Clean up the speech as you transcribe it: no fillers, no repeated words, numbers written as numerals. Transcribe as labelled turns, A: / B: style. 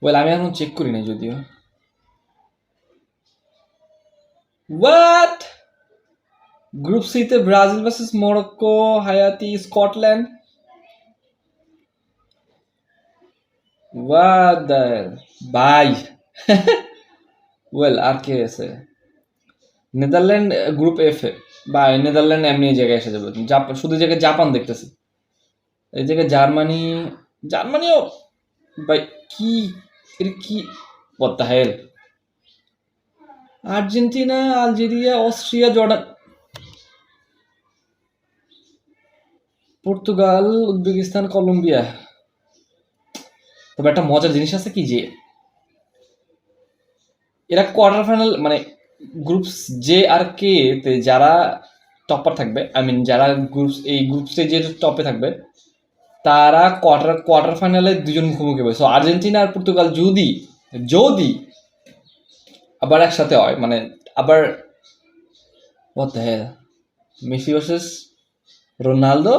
A: Well আমি এখন check করি নাই যদিও। হোয়াট? গ্রুপ সিতে ব্রাজিল ভার্সেস মরক্কো, হায়াতি, স্কটল্যান্ড। হোয়াট দ্য ভাই। ওয়েল আর কে আছে? নেদারল্যান্ড গ্রুপ এফ এ। ভাই নেদারল্যান্ড এমনি এই জায়গায় এসে যাবে, শুধু এই জায়গায় জাপান দেখতেছি, এই জায়গায় জার্মানি। জার্মানিও ভাই কি, এটা কি, what the hell? Argentina, Algeria, Austria, Jordan, Portugal, Uzbekistan, Colombia. তবে একটা মজার জিনিস আছে কি, যে এরা কোয়ার্টার ফাইনাল মানে গ্রুপ জে আর কে তে যারা টপার থাকবে, আই মিন যারা এই গ্রুপ স্টেজের টপে থাকবে, তারা কোয়ার্টার ফাইনালে দুজন মুখোমুখি হবে। সো আর্জেন্টিনা আর পর্তুগাল যদি যদি আবার একসাথে হয়, মানে আবার what the hell? Messi versus Ronaldo,